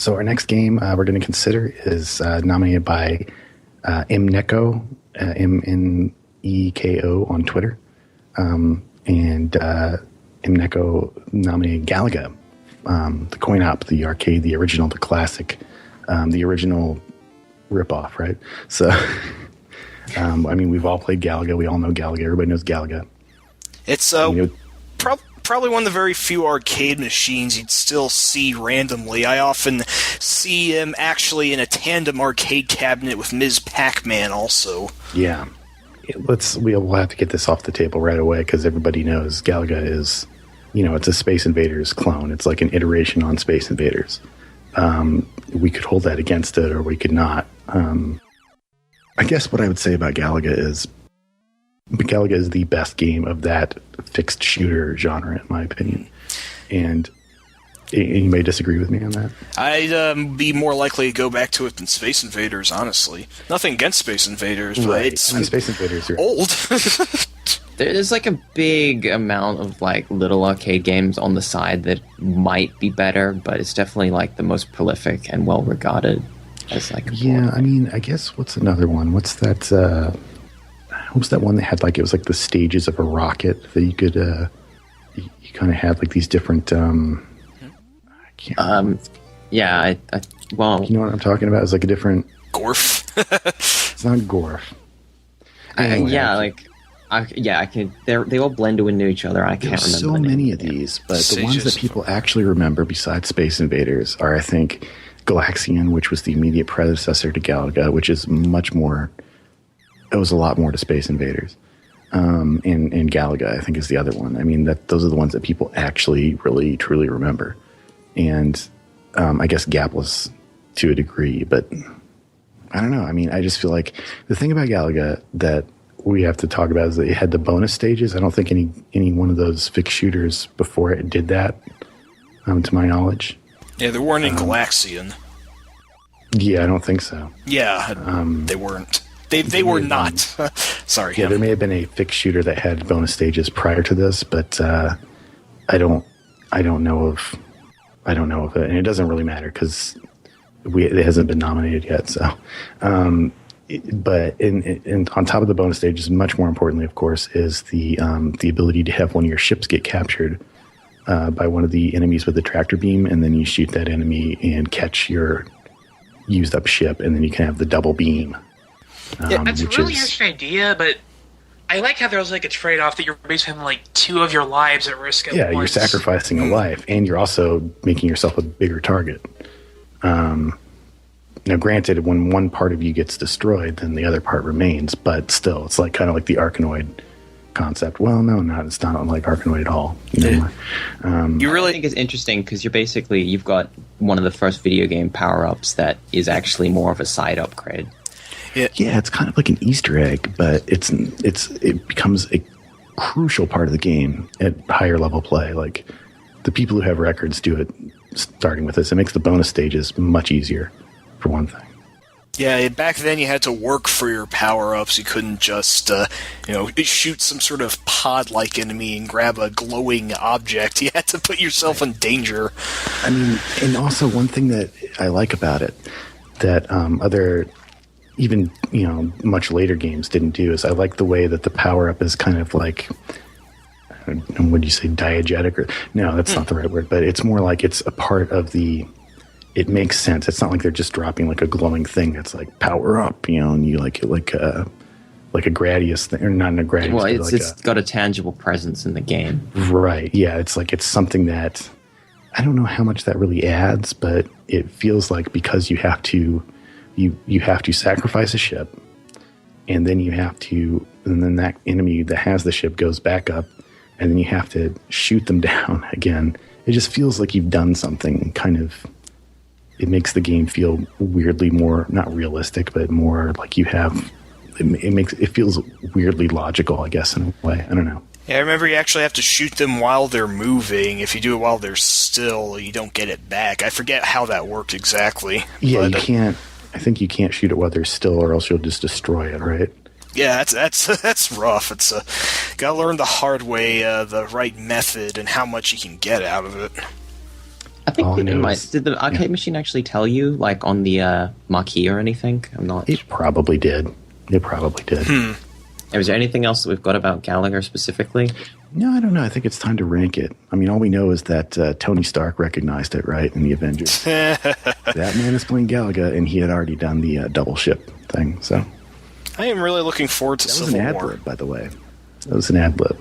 So our next game we're going to consider is nominated by Mneko, M-N-E-K-O on Twitter. And Mneko nominated Galaga, the coin-op, the arcade, the original, the classic, the original ripoff, right? So, I mean, we've all played Galaga. We all know Galaga. Everybody knows Galaga. It's probably one of the very few arcade machines you'd still see randomly. I often see him actually in a tandem arcade cabinet with Ms. Pac-Man also. Yeah. We'll have to get this off the table right away because everybody knows Galaga is, it's a Space Invaders clone. It's like an iteration on Space Invaders. We could hold that against it or we could not. I guess what I would say about Galaga is the best game of that fixed shooter genre, in my opinion. And you may disagree with me on that. I'd be more likely to go back to it than Space Invaders, honestly. Nothing against Space Invaders, but right. it's Space Invaders are old. There's like a big amount of like little arcade games on the side that might be better, but it's definitely like the most prolific and well regarded as like. Yeah, I mean, I guess what's another one? What's that? What was that one that had like it was like the stages of a rocket that you could you kind of had like these different. I can't. Yeah, well, you know what I'm talking about? It's like a different Gorf. It's not Gorf. Anyway, I can. They all blend into each other. I can't remember. There's so many of these, but the ones that people actually remember besides Space Invaders are, I think, Galaxian, which was the immediate predecessor to Galaga, which is much more. It was a lot more to Space Invaders. And Galaga, I think, is the other one. I mean, those are the ones that people actually really, truly remember. And I guess Gapless to a degree, but I don't know. I mean, I just feel like the thing about Galaga that we have to talk about is that it had the bonus stages. I don't think any one of those fixed shooters before it did that, to my knowledge. Yeah, there weren't in Galaxian. Yeah, I don't think so. Yeah, they weren't. They were not. Sorry. Yeah, there may have been a fixed shooter that had bonus stages prior to this, but I don't know of it, and it doesn't really matter because it hasn't been nominated yet. So, but on top of the bonus stages, much more importantly, of course, is the ability to have one of your ships get captured by one of the enemies with the tractor beam, and then you shoot that enemy and catch your used up ship, and then you can have the double beam. Yeah, that's a really interesting idea, but I like how there's like a trade-off that you're basically having like two of your lives at risk at once. You're sacrificing a life, and you're also making yourself a bigger target. Now, granted, when one part of you gets destroyed, then the other part remains, but still, it's like kind of like the Arkanoid concept. Well, no, it's not like Arkanoid at all. You really think it's interesting because you've got one of the first video game power-ups that is actually more of a side upgrade. Yeah, it's kind of like an Easter egg, but it becomes a crucial part of the game at higher level play. Like the people who have records do it starting with this. It makes the bonus stages much easier, for one thing. Yeah, back then you had to work for your power-ups. You couldn't just, shoot some sort of pod-like enemy and grab a glowing object. You had to put yourself in danger. I mean, and also one thing that I like about it that other... even, much later games didn't do is I like the way that the power-up is kind of like, what do you say, diegetic? No, that's not the right word, but it's more like it's a part of it makes sense. It's not like they're just dropping like a glowing thing that's like power up, and you like a Gradius thing, or not a Gradius. Well, it's got a tangible presence in the game. Right, yeah, it's something that, I don't know how much that really adds, but it feels like because you have to sacrifice a ship, and then that enemy that has the ship goes back up, and then you have to shoot them down again. It just feels like you've done something kind of. It makes the game feel weirdly more not realistic, but more like you have. It feels weirdly logical, I guess, in a way. I don't know. Yeah, I remember you actually have to shoot them while they're moving. If you do it while they're still, you don't get it back. I forget how that worked exactly. Yeah, you can't. I think you can't shoot it while they're still, or else you'll just destroy it, right? Yeah, that's rough. It's gotta learn the hard way, the right method, and how much you can get out of it. I think did the arcade machine actually tell you, like, on the marquee or anything? I'm not. It probably did. Is there anything else that we've got about Galaga specifically? No, I don't know. I think it's time to rank it. I mean, all we know is that Tony Stark recognized it, right, in the Avengers. That man is playing Galaga, and he had already done the double ship thing. So I am really looking forward to Civil War. That was an ad lib, by the way. That was an ad lib.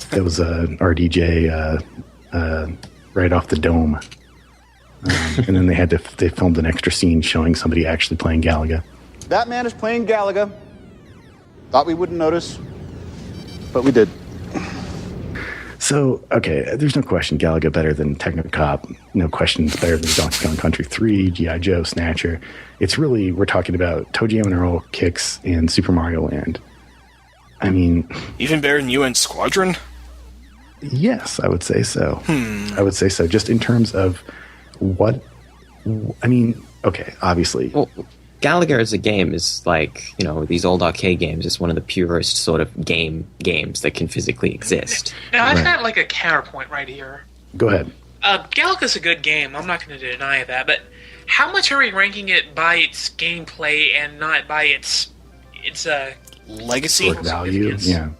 That was RDJ right off the dome. And then they filmed an extra scene showing somebody actually playing Galaga. That man is playing Galaga. Thought we wouldn't notice, but we did. So, okay, there's no question Galaga better than Technocop. No question it's better than Donkey Kong Country 3, G.I. Joe, Snatcher. It's really, we're talking about Toe Jam and Earl, Kicks, and Super Mario Land. I mean... Even better than UN Squadron? Yes, I would say so. I would say so. Just in terms of what... I mean, okay, obviously... Well, Galaga as a game is like, these old arcade games. It's one of the purest sort of games that can physically exist. Now, I've got like a counterpoint right here. Go ahead. Galaga's a good game. I'm not going to deny that. But how much are we ranking it by its gameplay and not by its legacy? Value? Yeah.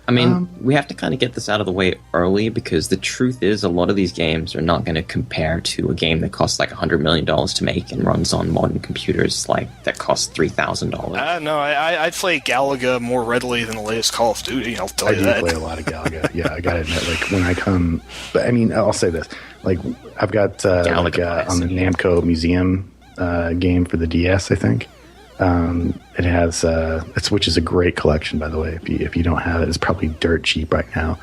I mean, we have to kind of get this out of the way early because the truth is a lot of these games are not going to compare to a game that costs like $100 million to make and runs on modern computers that cost $3,000. No, I'd play Galaga more readily than the latest Call of Duty, I'll tell you that. I do play a lot of Galaga. Yeah, I got to admit, like, when I come... But, I mean, I'll say this. Like, I've got on the Namco Museum game for the DS, I think. It has, which is a great collection, by the way. If you don't have it, it's probably dirt cheap right now.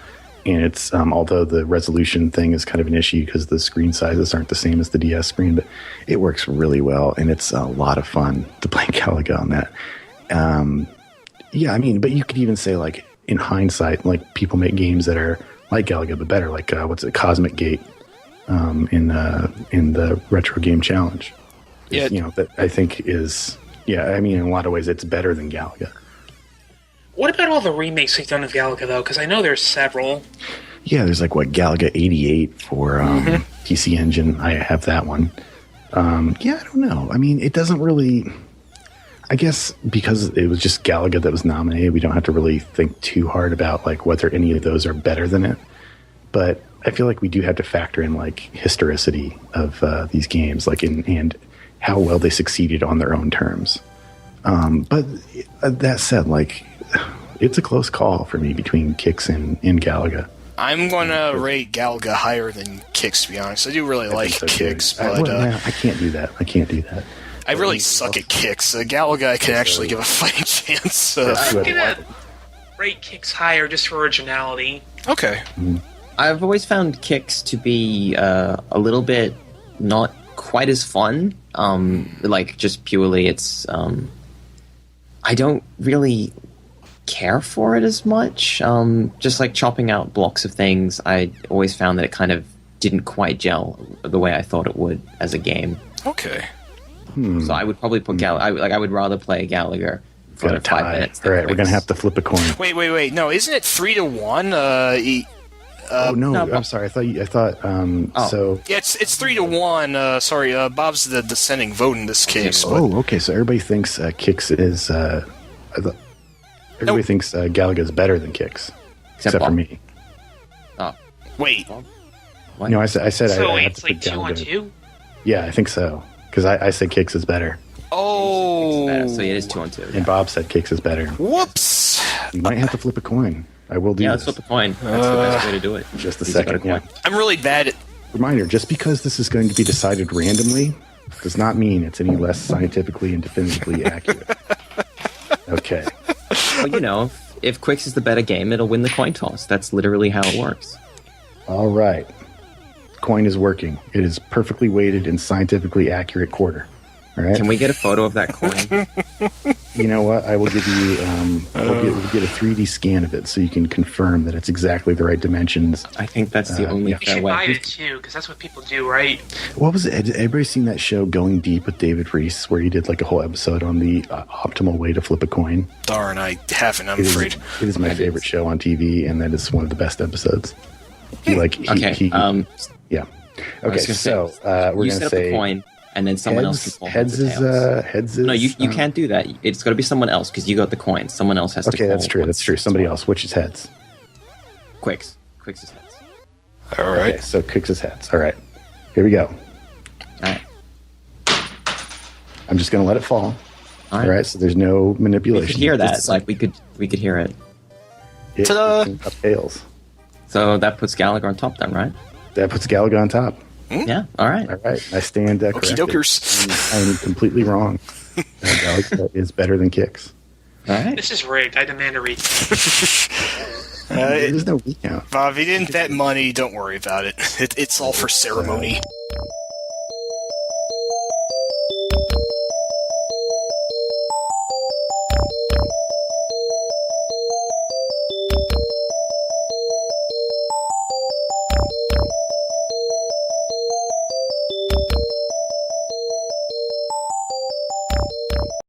And it's, although the resolution thing is kind of an issue because the screen sizes aren't the same as the DS screen, but it works really well. And it's a lot of fun to play Galaga on that. Yeah, I mean, but you could even say, like, in hindsight, like, people make games that are like Galaga, but better. Like, Cosmic Gate in the Retro Game Challenge. Yeah. That I think is... Yeah, I mean, in a lot of ways, it's better than Galaga. What about all the remakes they've done of Galaga, though? Because I know there's several. Yeah, there's Galaga 88 for PC Engine. I have that one. Yeah, I don't know. I mean, it doesn't really... I guess because it was just Galaga that was nominated, we don't have to really think too hard about whether any of those are better than it. But I feel like we do have to factor in historicity of these games, and how well they succeeded on their own terms. But that said, it's a close call for me between Kicks and Galaga. I'm going to rate Galaga higher than Kicks, to be honest. I do really like Kicks, but... I can't do that. I really suck at Kicks. Galaga I can actually give a fighting chance. I'm going to rate Kicks higher just for originality. Okay. I've always found Kicks to be a little bit not quite as fun. Just purely it's I don't really care for it as much. Just like chopping out blocks of things, I always found that it kind of didn't quite gel the way I thought it would as a game. Okay. So I would probably put I would rather play Galaga for 5 minutes. All right, we're gonna have to flip a coin. Wait. No, isn't it 3-1? No, I'm sorry. I thought. So yeah, it's 3-1. Sorry, Bob's the dissenting vote in this case. Okay. So everybody thinks Kicks is. Everybody thinks Galaga is better than Kicks, except for me. Oh, wait. What? No, I said so I wait, have it's to put Galaga. 2-on-2? Yeah, I think so. Because I said Kicks is better. Oh, so it is 2-on-2. And Bob said Kicks is better. Whoops! You might have to flip a coin. I will do. Yeah, let's flip a coin. That's the best way to do it. Just a second. Yeah. I'm really bad at. Reminder: just because this is going to be decided randomly does not mean it's any less scientifically and definitively accurate. Okay. Well, if Quicks is the better game, it'll win the coin toss. That's literally how it works. All right. Coin is working. It is perfectly weighted and scientifically accurate quarter. All right. Can we get a photo of that coin? You know what? I will give you. We'll get a 3D scan of it so you can confirm that it's exactly the right dimensions. I think that's the only You should buy it too, because that's what people do, right? What was it? Had everybody seen that show Going Deep with David Reese, where he did a whole episode on the optimal way to flip a coin? Darn, I haven't. I'm afraid. It is my favorite show on TV, and that is one of the best episodes. Yeah. Okay, so we're going to set up say the coin, and then someone else can call heads the tails. Heads is... No, you can't do that. It's got to be someone else, because you got the coin. Someone else has to call. Okay, that's true. That's true. Somebody else. Which is heads? Quicks. Quicks is heads. All right. Okay, so Quicks is heads. All right. Here we go. All right. I'm just going to let it fall. All right, so there's no manipulation. We could hear that. Like we could hear it. Ta-da! Up tails. So that puts Galaga on top, then, right? That puts Galaga on top. Yeah. All right. All right. I stand corrected. Okey-dokers. I am completely wrong. Galaga is better than Kicks. All right. This is rigged. I demand a recount. There's no recount. Bob, if you didn't bet money, don't worry about it. It's all for ceremony.